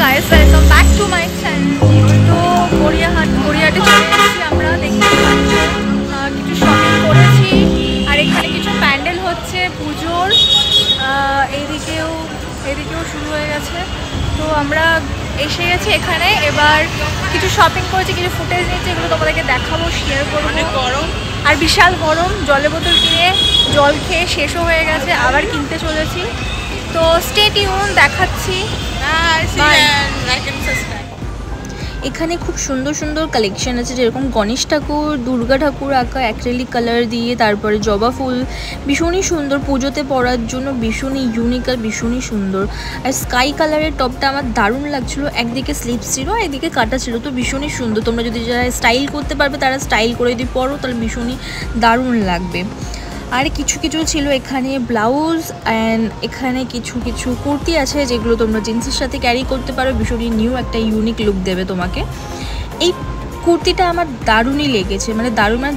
Guys, welcome back to my channel. তো গড়িয়াহাটে চলে এসেছি আমরা। দেখতে কিছু শপিং করেছি, আর এখানে কিছু প্যান্ডেল হচ্ছে পুজোর। এইদিকেও শুরু হয়ে গেছে। তো আমরা এসে গেছি এখানে। এবার কিছু শপিং করেছি, কিছু ফুটেজ নিয়েছি, এগুলো তোমাদেরকে দেখাবো, শেয়ার করবো। অনেক গরম আর বিশাল গরম, জলের বোতল কিনে জল খেয়ে শেষও হয়ে গেছে, আবার কিনতে চলেছি। তো স্টে টিউন, দেখাচ্ছি। এখানে খুব সুন্দর সুন্দর কালেকশন আছে, যেরকম গণেশ ঠাকুর, দুর্গা ঠাকুর আঁকা অ্যাক্রিলিক কালার দিয়ে, তারপরে জবা ফুল ভীষণই সুন্দর, পুজোতে পরার জন্য ভীষণই ইউনিক আর ভীষণই সুন্দর। আর স্কাই কালারের টপটা আমার দারুণ লাগছিলো, একদিকে স্লিপস ছিল একদিকে কাটা ছিল, তো ভীষণই সুন্দর। তোমরা যদি যারা স্টাইল করতে পারবে তারা স্টাইল করে যদি পরো তাহলে ভীষণই দারুণ লাগবে। আর কিছু কিছু ছিল এখানে ব্লাউজ, অ্যান্ড এখানে কিছু কিছু কুর্তি আছে যেগুলো তোমরা জিন্সের সাথে ক্যারি করতে পারো, ভীষণই নিউ একটা ইউনিক লুক দেবে তোমাকে। এই কুর্তিটা আমার দারুণই লেগেছে, মানে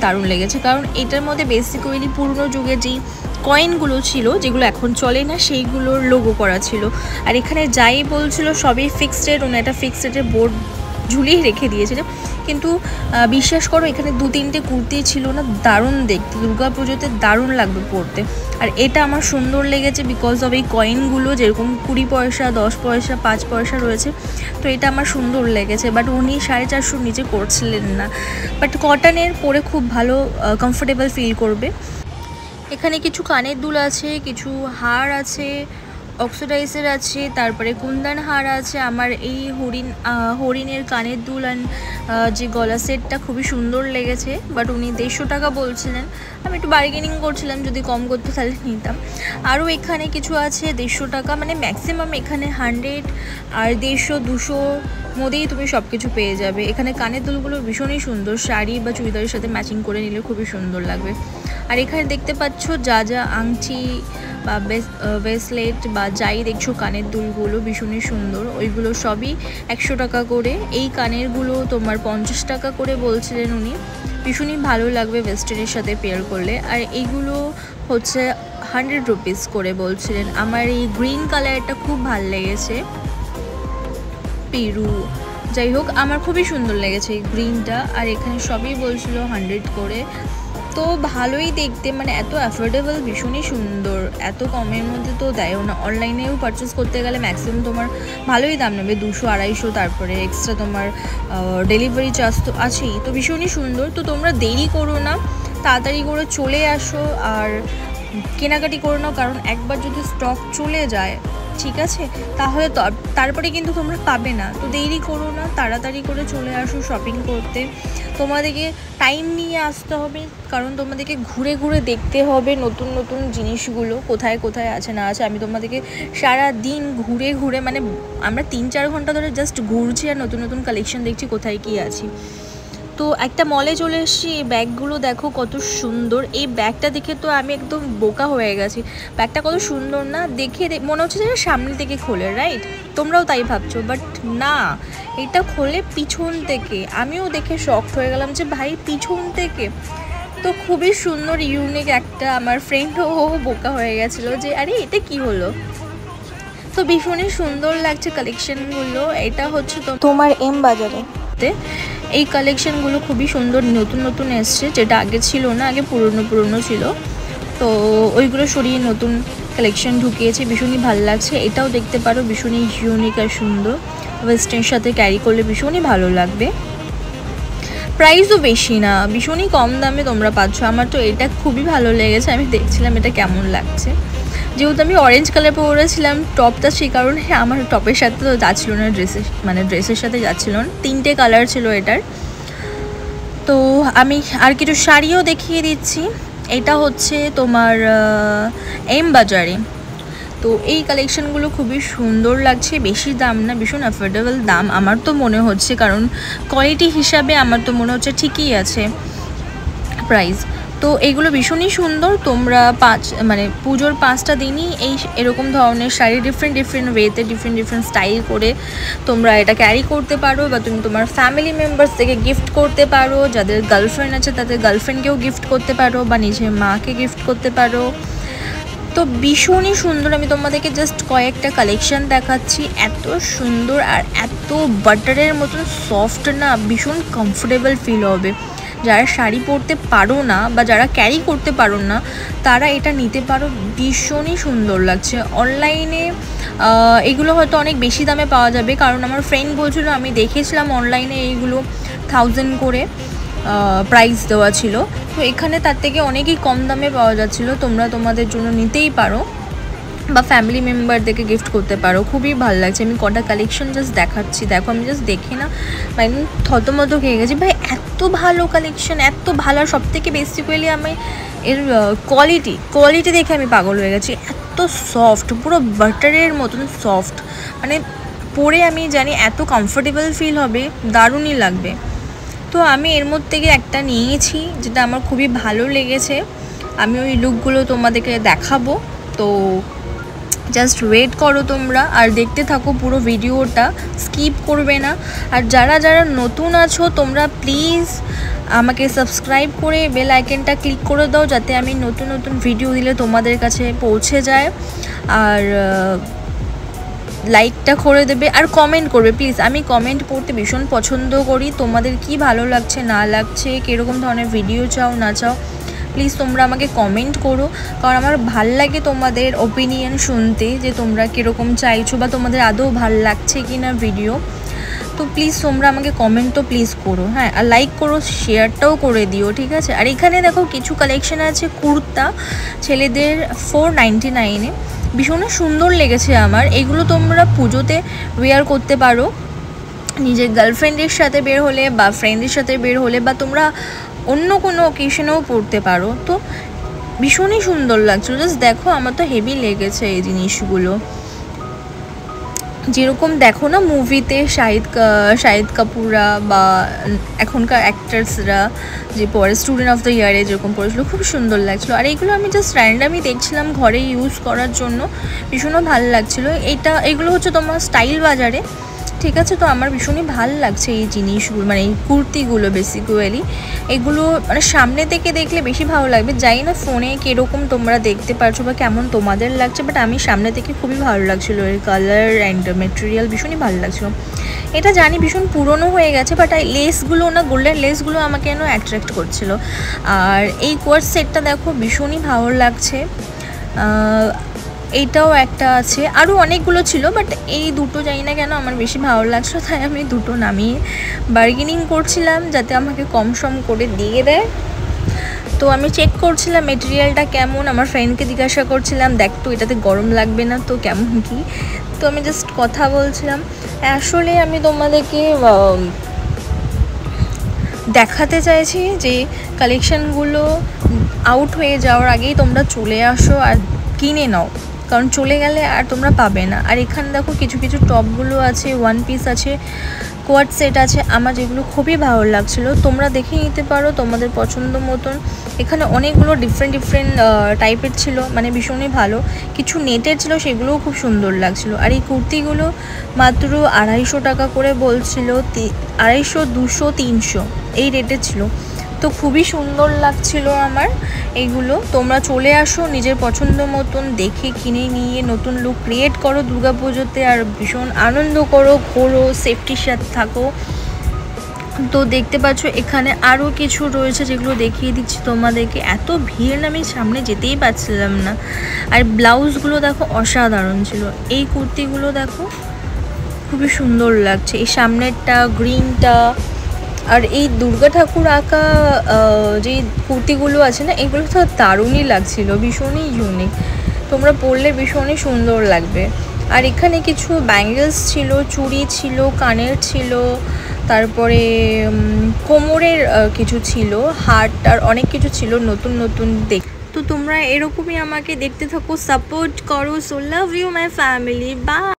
দারুণ লেগেছে, কারণ এটার মধ্যে বেসিক্যালি পুরনো যুগের যেই কয়েনগুলো ছিল যেগুলো এখন চলে না সেইগুলোর লোগো করা ছিল। আর এখানে যাই বলছিল সবই ফিক্সড রেট, ওনা একটা ফিক্সড রেটের বোর্ড ঝুলিয়ে রেখে দিয়েছিল। কিন্তু বিশ্বাস করো এখানে 2-3টে কুর্তি ছিল না, দারুণ দেখতে, দুর্গা পুজোতে দারুণ লাগবে পরতে। আর এটা আমার সুন্দর লেগেছে বিকজ অফ এই কয়েনগুলো, যেরকম 20 পয়সা, 10 পয়সা, 5 পয়সা রয়েছে, তো এটা আমার সুন্দর লেগেছে। বাট উনি 450 নিচে করছিলেন না, বাট কটনের পরে খুব ভালো কমফোর্টেবল ফিল করবে। এখানে কিছু কানের দুল আছে, কিছু হার আছে, অক্সিডাইজের আছে, তারপরে কুন্দন হার আছে। আমার এই হরিণের কানের দুল অ্যান্ড যে গলা সেটটা খুবই সুন্দর লেগেছে, বাট উনি 150 টাকা বলছিলেন। আমি একটু বার্গেনিং করছিলাম, যদি কম করতে তাহলে নিতাম। আরও এখানে কিছু আছে 150 টাকা, মানে ম্যাক্সিমাম এখানে 100 আর 150-200 মধ্যেই তুমি সব কিছু পেয়ে যাবে। এখানে কানের দুলগুলো ভীষণই সুন্দর, শাড়ি বা চুড়িদারের সাথে ম্যাচিং করে নিলে খুবই সুন্দর লাগবে। আর এখানে দেখতে পাচ্ছ যা যা আংটি বা ব্রেসলেট বা যাই দেখছো কানের দুলগুলো ভীষণই সুন্দর, ওইগুলো সবই 100 টাকা করে। এই কানেরগুলো তোমার 50 টাকা করে বলছিলেন উনি, ভীষণই ভালো লাগবে ওয়েস্টার্নের সাথে পেয়ার করলে। আর এইগুলো হচ্ছে 100 রুপিস করে বলছিলেন। আমার এই গ্রিন কালারটা খুব ভালো লেগেছে, পেরু, যাই হোক আমার খুবই সুন্দর লেগেছে এই গ্রিনটা। আর এখানে সবই বলছিল 100 করে, তো ভালোই দেখতে, মানে এত অ্যাফোর্ডেবল, ভীষণই সুন্দর। এত কমের মধ্যে তো দেয়ও না, অনলাইনেও পারচেস করতে গেলে ম্যাক্সিমাম তোমার ভালোই দাম নেবে, 200-250, তারপরে এক্সট্রা তোমার ডেলিভারি চার্জ তো আছেই। তো ভীষণই সুন্দর। তো তোমরা দেরি করো না, তাড়াতাড়ি করে চলে আসো আর কেনাকাটি করে নাও, কারণ একবার যদি স্টক চলে যায়, ঠিক আছে, তাহলে তারপরে কিন্তু তোমরা পাবে না। তো দেরি করো না, তাড়াতাড়ি করে চলে আসো শপিং করতে। তোমাদেরকে টাইম নিয়ে আসতে হবে, কারণ তোমাদেরকে ঘুরে ঘুরে দেখতে হবে নতুন নতুন জিনিসগুলো কোথায় কোথায় আছে না আছে। আমি তোমাদেরকে সারা দিন ঘুরে ঘুরে, মানে আমরা 3-4 ঘন্টা ধরে জাস্ট ঘুরছি আর নতুন নতুন কালেকশন দেখছি কোথায় কী আছে। তো একটা মলে চলে এসেছি, এই ব্যাগগুলো দেখো কত সুন্দর। এই ব্যাগটা দেখে তো আমি একদম বোকা হয়ে গেছি, ব্যাগটা কত সুন্দর না, দেখে মনে হচ্ছে যে সামনে থেকে খোলে, রাইট? তোমরাও তাই ভাবছো, বাট না, এটা খোলে পিছন থেকে। আমিও দেখে শকড হয়ে গেলাম যে ভাই পিছন থেকে। তো খুবই সুন্দর ইউনিক একটা, আমার ফ্রেন্ডও বোকা হয়ে গেছিলো যে আরে এটা কি হলো। তো ভীষণই সুন্দর লাগছে কালেকশনগুলো। এটা হচ্ছে তোমার এম বাজারে, এই কালেকশনগুলো খুবই সুন্দর, নতুন নতুন এসছে, যেটা আগে ছিল না, আগে পুরনো ছিল। তো ওইগুলো সরিয়ে নতুন কালেকশন ঢুকিয়েছে, ভীষণই ভালো লাগছে। এটাও দেখতে পারো, ভীষণই ইউনিক আর সুন্দর, ওয়েস্টার্নের সাথে ক্যারি করলে ভীষণই ভালো লাগবে। প্রাইসও বেশি না, ভীষণই কম দামে তোমরা পাচ্ছ। আমার তো এটা খুবই ভালো লেগেছে, আমি দেখছিলাম এটা কেমন লাগছে। যেহেতু আমি অরেঞ্জ কালার পরেছিলাম টপটা, সেই কারণে আমার টপের সাথে তো যাচ্ছিলো না, ড্রেসের সাথে যাচ্ছিল না। 3টে কালার ছিল এটার। তো আমি আর কিছু শাড়িও দেখিয়ে দিচ্ছি। এটা হচ্ছে তোমার এম বাজারে। তো এই কালেকশনগুলো খুবই সুন্দর লাগছে, বেশি দাম না, ভীষণ অ্যাফোর্ডেবল দাম আমার তো মনে হচ্ছে, কারণ কোয়ালিটি হিসাবে আমার তো মনে হচ্ছে ঠিকই আছে প্রাইস। তো এইগুলো ভীষণই সুন্দর। তোমরা মানে পুজোর 5টা দিনই এরকম ধরনের শাড়ি ডিফারেন্ট ওয়েতে ডিফারেন্ট স্টাইল করে তোমরা এটা ক্যারি করতে পারো, বা তুমি তোমার ফ্যামিলি মেম্বার্স থেকে গিফট করতে পারো। যাদের গার্লফ্রেন্ড আছে তাদের গার্লফ্রেন্ডকেও গিফট করতে পারো, বা নিজের মাকে গিফট করতে পারো। তো ভীষণই সুন্দর। আমি তোমাদেরকে জাস্ট কয়েকটা কালেকশন দেখাচ্ছি, এত সুন্দর আর এত বাটারের মতন সফট না, ভীষণ কমফোর্টেবল ফিল হবে। যারা শাড়ি পরতে পারো না বা যারা ক্যারি করতে পারো না তারা এটা নিতে পারো, ভীষণই সুন্দর লাগছে। অনলাইনে এগুলো হয়তো অনেক বেশি দামে পাওয়া যাবে, কারণ আমার ফ্রেন্ড বলছিল, আমি দেখেছিলাম অনলাইনে এইগুলো 1000 করে প্রাইস দেওয়া ছিল, তো এখানে তার থেকে অনেকই কম দামে পাওয়া যাচ্ছিলো। তোমরা তোমাদের জন্য নিতেই পারো বা ফ্যামিলি মেম্বারদেরকে গিফট করতে পারো, খুবই ভালো লাগছে। আমি কটা কালেকশন জাস্ট দেখাচ্ছি, দেখো আমি জাস্ট দেখে না মানে থতমত খেয়ে গেছি, ভাই এত ভালো কালেকশন, এত ভালো। আর সবথেকে বেসিক্যালি আমি এর কোয়ালিটি দেখে আমি পাগল হয়ে গেছি, এত সফট, পুরো বাটারের মতন সফট, মানে পরে আমি জানি এত কমফোর্টেবল ফিল হবে, দারুণই লাগবে। তো আমি এর মধ্যে থেকে একটা নিয়েছি যেটা আমার খুবই ভালো লেগেছে, আমি ওই লুকগুলো তোমাদেরকে দেখাবো, তো জাস্ট ওয়েট করো তোমরা আর দেখতে থাকো পুরো ভিডিওটা, স্কিপ করবে না। আর যারা যারা নতুন আছো তোমরা প্লিজ আমাকে সাবস্ক্রাইব করে বেল আইকনটা ক্লিক করে দাও, যাতে আমি নতুন নতুন ভিডিও দিলে তোমাদের কাছে পৌঁছে যায়। আর লাইকটা করে দেবে আর কমেন্ট করবে প্লিজ, আমি কমেন্ট পড়তে ভীষণ পছন্দ করি। তোমাদের কি ভালো লাগছে না লাগছে, কীরকম ধরনের ভিডিও চাও না চাও, প্লিজ তোমরা আমাকে কমেন্ট করো, কারণ আমার ভাল লাগে তোমাদের ওপিনিয়ন শুনতে, যে তোমরা কীরকম চাইছো বা তোমাদের আদৌ ভাল লাগছে কি না ভিডিও। তো প্লিজ তোমরা আমাকে কমেন্ট তো প্লিজ করো, হ্যাঁ, আর লাইক করো, শেয়ারটাও করে দিও, ঠিক আছে। আর এখানে দেখো কিছু কালেকশন আছে কুর্তা ছেলেদের 499-এ, ভীষণ সুন্দর লেগেছে আমার। এগুলো তোমরা পুজোতে ওয়্যার করতে পারো, নিজের গার্লফ্রেন্ডের সাথে বের হলে বা ফ্রেন্ডের সাথে বের হলে, বা তোমরা অন্য কোনো অকেশনেও পরতে পারো। তো ভীষণই সুন্দর লাগছিল, জাস্ট দেখো আমার তো হেভি লেগেছে এই জিনিসগুলো। যেরকম দেখো না মুভিতে শাহিদ কাপুররা বা এখনকার অ্যাক্টার্সরা যে পরে স্টুডেন্ট অফ দ্য ইয়ারে যেরকম পড়েছিল, খুব সুন্দর লাগছিলো। আর এইগুলো আমি জাস্ট র্যান্ডামই দেখছিলাম ঘরে ইউজ করার জন্য, ভীষণও ভালো লাগছিলো। এগুলো হচ্ছে তোমার স্টাইল বাজারে, ঠিক আছে। তো আমার ভীষণই ভালো লাগছে এই জিনিসগুলো, মানে এই কুর্তিগুলো বেসিক্যালি। এগুলো মানে সামনে থেকে দেখলে বেশি ভালো লাগবে, জানি না ফোনে কীরকম তোমরা দেখতে পারছো বা কেমন তোমাদের লাগছে, বাট আমি সামনে থেকে খুবই ভালো লাগছিলো। এর কালার অ্যান্ড মেটেরিয়াল ভীষণই ভালো লাগছিলো। এটা জানি ভীষণ পুরনো হয়ে গেছে, বাট এই লেসগুলো না, গোল্ডেন লেসগুলো আমাকে যেন অ্যাট্রাক্ট করছিলো। আর এই কোয়ার্স সেটটা দেখো ভীষণই ভালো লাগছে, এইটাও একটা আছে, আরও অনেকগুলো ছিল, বাট এই দুটো জানি না কেন আমার বেশি ভালো লাগছিলো, তাই আমি দুটো নামিয়ে বার্গেনিং করছিলাম যাতে আমাকে কম সম করে দিয়ে দেয়। তো আমি চেক করছিলাম মেটেরিয়ালটা কেমন, আমার ফ্রেন্ডকে জিজ্ঞাসা করছিলাম দেখ তো এটাতে গরম লাগবে না তো, কেমন কি। তো আমি জাস্ট কথা বলছিলাম। আসলে আমি তোমাদেরকে দেখাতে চাইছি যে কালেকশানগুলো আউট হয়ে যাওয়ার আগেই তোমরা চলে আসো আর কিনে নাও, কারণ চলে গেলে আর তোমরা পাবে না। আর এখানে দেখো কিছু কিছু টপগুলো আছে, ওয়ান পিস আছে, কোয়ার্ট সেট আছে, আমার যেগুলো খুবই ভালো লাগছিলো, তোমরা দেখে নিতে পারো তোমাদের পছন্দ মতন। এখানে অনেকগুলো ডিফারেন্ট টাইপের ছিল, মানে ভীষণই ভালো। কিছু নেটের ছিল, সেগুলোও খুব সুন্দর লাগছিলো। আর এই কুর্তিগুলো মাত্র 250 টাকা করে বলছিল, 250, 200, 300 এই রেটে ছিল। তো খুবই সুন্দর লাগছিল আমার এইগুলো। তোমরা চলে আসো, নিজের পছন্দ মতন দেখে কিনে নিয়ে নতুন লুক ক্রিয়েট করো দুর্গাপুজোতে, আর ভীষণ আনন্দ করো, ঘোরো, সেফটির সাথে থাকো। তো দেখতে পাচ্ছ এখানে আরও কিছু রয়েছে যেগুলো দেখিয়ে দিচ্ছি তোমাদেরকে। এত ভিড় না, আমি সামনে যেতেই পারছিলাম না। আর ব্লাউজগুলো দেখো অসাধারণ ছিল। এই কুর্তিগুলো দেখো খুবই সুন্দর লাগছে, এই সামনেরটা গ্রিনটা। আর এই দুর্গা ঠাকুর আঁকা যে কুর্তিগুলো আছে না, এগুলো তো দারুণই লাগছিল, ভীষণই ইউনিক, তোমরা পরলে ভীষণই সুন্দর লাগবে। আর এখানে কিছু ব্যাঙ্গেলস ছিল, চুড়ি ছিল, কানের ছিল, তারপরে কোমরের কিছু ছিল, হার্ট, আর অনেক কিছু ছিল নতুন নতুন দেখ। তো তোমরা এরকমই আমাকে দেখতে থাকো, সাপোর্ট করো। So love you my family, by.